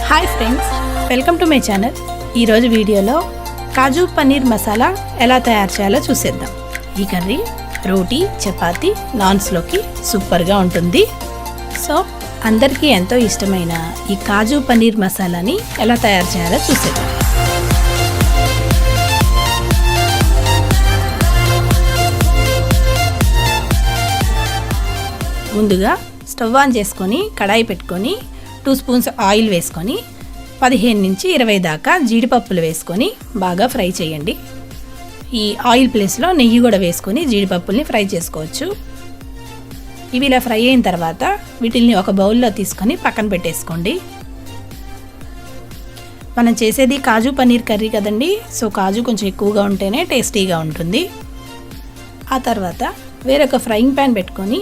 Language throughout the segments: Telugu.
Hi friends, welcome to my channel. ఈరోజు వీడియోలో కాజు పనీర్ మసాలా ఎలా తయారు చేయాలో చూసేద్దాం. ఈ కర్రీ రోటీ, చపాతీ, నాన్స్లోకి సూపర్గా ఉంటుంది. సో అందరికీ ఎంతో ఇష్టమైన ఈ కాజు పనీర్ మసాలాని ఎలా తయారు చేయాలో చూసేద్దాం. ముందుగా స్టవ్ ఆన్ చేసుకొని కడాయి పెట్టుకొని 2 స్పూన్స్ ఆయిల్ వేసుకొని 15 నుంచి 20 దాకా జీడిపప్పులు వేసుకొని బాగా ఫ్రై చేయండి. ఈ ఆయిల్ ప్లేస్లో నెయ్యి కూడా వేసుకొని జీడిపప్పుల్ని ఫ్రై చేసుకోవచ్చు. ఇవి ఇలా ఫ్రై అయిన తర్వాత వీటిల్ని ఒక బౌల్లో తీసుకొని పక్కన పెట్టేసుకోండి. మనం చేసేది కాజు పనీర్ కర్రీ కదండి, సో కాజు కొంచెం ఎక్కువగా ఉంటేనే టేస్టీగా ఉంటుంది. ఆ తర్వాత వేరొక ఫ్రైయింగ్ ప్యాన్ పెట్టుకొని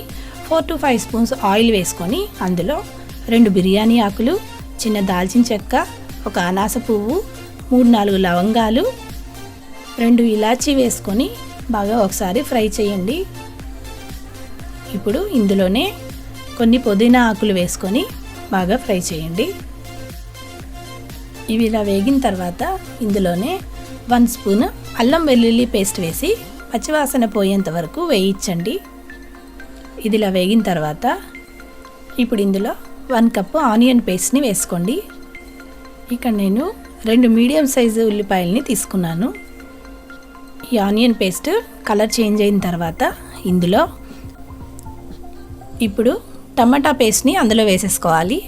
4 to 5 స్పూన్స్ ఆయిల్ వేసుకొని అందులో 2 బిర్యానీ ఆకులు, చిన్న దాల్చిన చెక్క, ఒక అనాస పువ్వు, 3-4 లవంగాలు, 2 ఇలాచీ వేసుకొని బాగా ఒకసారి ఫ్రై చేయండి. ఇప్పుడు ఇందులోనే కొన్ని పుదీనా ఆకులు వేసుకొని బాగా ఫ్రై చేయండి. ఇవి ఇలా వేగిన తర్వాత ఇందులోనే 1 స్పూన్ అల్లం వెల్లుల్లి పేస్ట్ వేసి పచ్చివాసన పోయేంత వరకు వేయించండి. ఇది ఇలా వేగిన తర్వాత ఇప్పుడు ఇందులో 1 కప్పు ఆనియన్ పేస్ట్ని వేసుకోండి. ఇక్కడ నేను 2 మీడియం సైజు ఉల్లిపాయలని తీసుకున్నాను. ఈ ఆనియన్ పేస్ట్ కలర్ చేంజ్ అయిన తర్వాత ఇందులో ఇప్పుడు టమాటా పేస్ట్ని అందులో వేసేసుకోవాలి.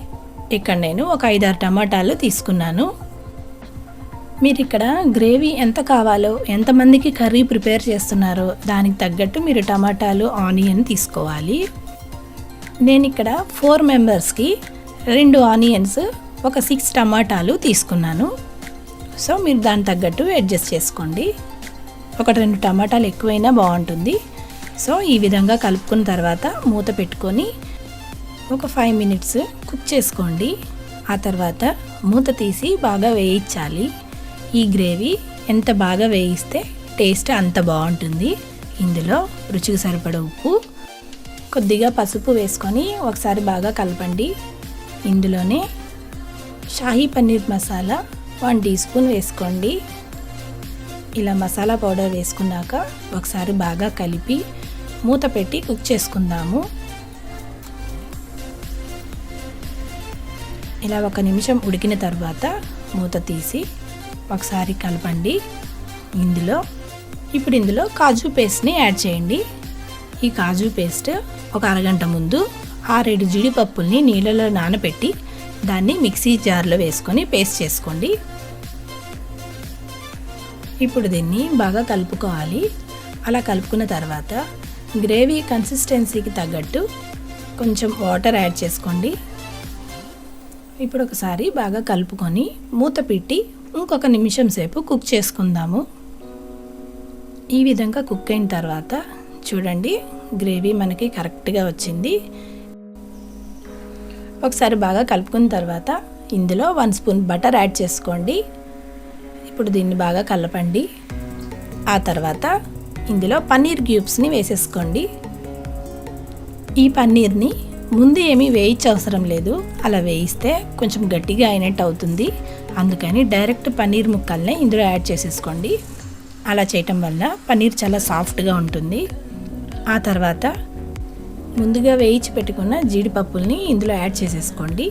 ఇక్కడ నేను ఒక 5-6 టమాటాలు తీసుకున్నాను. మీరు ఇక్కడ గ్రేవీ ఎంత కావాలో, ఎంతమందికి కర్రీ ప్రిపేర్ చేస్తున్నారో దానికి తగ్గట్టు మీరు టమాటాలు, ఆనియన్ తీసుకోవాలి. నేను ఇక్కడ 4 మెంబర్స్కి 2 ఆనియన్స్, ఒక 6 టమాటాలు తీసుకున్నాను. సో మీరు దానికి తగ్గట్టు అడ్జస్ట్ చేసుకోండి. 1-2 టమాటాలు ఎక్కువైనా బాగుంటుంది. సో ఈ విధంగా కలుపుకున్న తర్వాత మూత పెట్టుకొని ఒక 5 మినిట్స్ కుక్ చేసుకోండి. ఆ తర్వాత మూత తీసి బాగా వేయించాలి. ఈ గ్రేవీ ఎంత బాగా వేయిస్తే టేస్ట్ అంత బాగుంటుంది. ఇందులో రుచికి సరిపడ ఉప్పు, కొద్దిగా పసుపు వేసుకొని ఒకసారి బాగా కలపండి. ఇందులోనే షాహీ పన్నీర్ మసాలా 1 టీ స్పూన్ వేసుకోండి. ఇలా మసాలా పౌడర్ వేసుకున్నాక ఒకసారి బాగా కలిపి మూత పెట్టి కుక్ చేసుకుందాము. ఇలా 1 నిమిషం ఉడికిన తర్వాత మూత తీసి ఒకసారి కలపండి. ఇప్పుడు ఇందులో కాజు పేస్ట్ని యాడ్ చేయండి. ఈ కాజు పేస్ట్ ఒక అరగంట ముందు 6-7 జీడిపప్పుల్ని నీళ్ళలో నానబెట్టి దాన్ని మిక్సీ జార్లో వేసుకొని పేస్ట్ చేసుకోండి. ఇప్పుడు దీన్ని బాగా కలుపుకోవాలి. అలా కలుపుకున్న తర్వాత గ్రేవీ కన్సిస్టెన్సీకి తగ్గట్టు కొంచెం వాటర్ యాడ్ చేసుకోండి. ఇప్పుడు ఒకసారి బాగా కలుపుకొని మూత పెట్టి ఇంకొక నిమిషం సేపు కుక్ చేసుకుందాము. ఈ విధంగా కుక్ అయిన తర్వాత చూడండి, గ్రేవీ మనకి కరెక్ట్గా వచ్చింది. ఒకసారి బాగా కలుపుకున్న తర్వాత ఇందులో 1 స్పూన్ బటర్ యాడ్ చేసుకోండి. ఇప్పుడు దీన్ని బాగా కలపండి. ఆ తర్వాత ఇందులో పన్నీర్ క్యూబ్స్ని వేసేసుకోండి. ఈ పన్నీర్ని ముందు ఏమీ వేయించవసరం లేదు. అలా వేయిస్తే కొంచెం గట్టిగా అయినట్టు అవుతుంది. అందుకని డైరెక్ట్ పన్నీర్ ముక్కల్ని ఇందులో యాడ్ చేసేసుకోండి. అలా చేయటం వల్ల పన్నీర్ చాలా సాఫ్ట్గా ఉంటుంది. ఆ తర్వాత ముందుగా వేయించి పెట్టుకున్న జీడిపప్పుల్ని ఇందులో యాడ్ చేసేసుకోండి.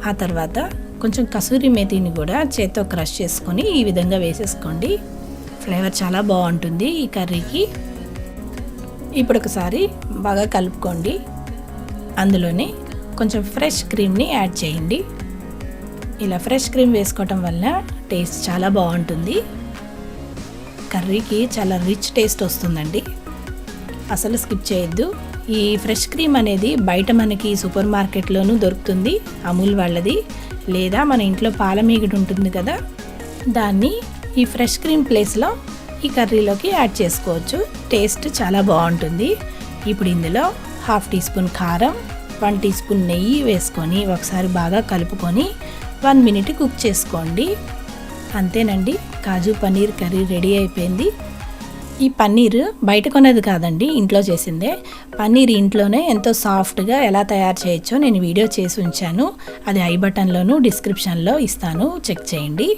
ఆ తర్వాత కొంచెం కసూరి మేతిని కూడా చేత్తో క్రష్ చేసుకొని ఈ విధంగా వేసేసుకోండి. ఫ్లేవర్ చాలా బాగుంటుంది ఈ కర్రీకి. ఇప్పుడు ఒకసారి బాగా కలుపుకోండి. అందులోనే కొంచెం ఫ్రెష్ క్రీమ్ని యాడ్ చేయండి. ఇలా ఫ్రెష్ క్రీమ్ వేసుకోవటం వల్ల టేస్ట్ చాలా బాగుంటుంది. కర్రీకి చాలా రిచ్ టేస్ట్ వస్తుందండి. అసలు స్కిప్ చేయొద్దు. ఈ ఫ్రెష్ క్రీమ్ అనేది బయట మనకి సూపర్ మార్కెట్లోనూ దొరుకుతుంది, అమూల్ వాళ్ళది. లేదా మన ఇంట్లో పాలమీగడ ఉంటుంది కదా, దాన్ని ఈ ఫ్రెష్ క్రీమ్ ప్లేస్లో ఈ కర్రీలోకి యాడ్ చేసుకోవచ్చు. టేస్ట్ చాలా బాగుంటుంది. ఇప్పుడు ఇందులో 1/2 టీ స్పూన్ కారం, 1 టీ స్పూన్ నెయ్యి వేసుకొని ఒకసారి బాగా కలుపుకొని 1 మినిట్ కుక్ చేసుకోండి. అంతేనండి, కాజు పనీర్ కర్రీ రెడీ అయిపోయింది. ఈ పన్నీర్ బయట కొనేది కాదండి, ఇంట్లో చేసిందే. పన్నీర్ ఇంట్లోనే ఎంతో సాఫ్ట్గా ఎలా తయారు చేయొచ్చో నేను వీడియో చేసి ఉంచాను. అది ఐ బటన్లోను డిస్క్రిప్షన్లో ఇస్తాను, చెక్ చేయండి.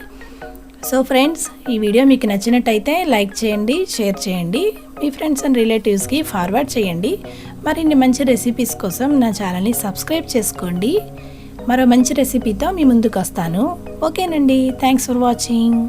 సో ఫ్రెండ్స్, ఈ వీడియో మీకు నచ్చినట్టయితే లైక్ చేయండి, షేర్ చేయండి, మీ ఫ్రెండ్స్ అండ్ రిలేటివ్స్కి ఫార్వర్డ్ చేయండి. మరిన్ని మంచి రెసిపీస్ కోసం నా ఛానల్ని సబ్స్క్రైబ్ చేసుకోండి. మరో మంచి రెసిపీతో మీ ముందుకు వస్తాను. ఓకేనండి, థ్యాంక్స్ ఫర్ వాచింగ్.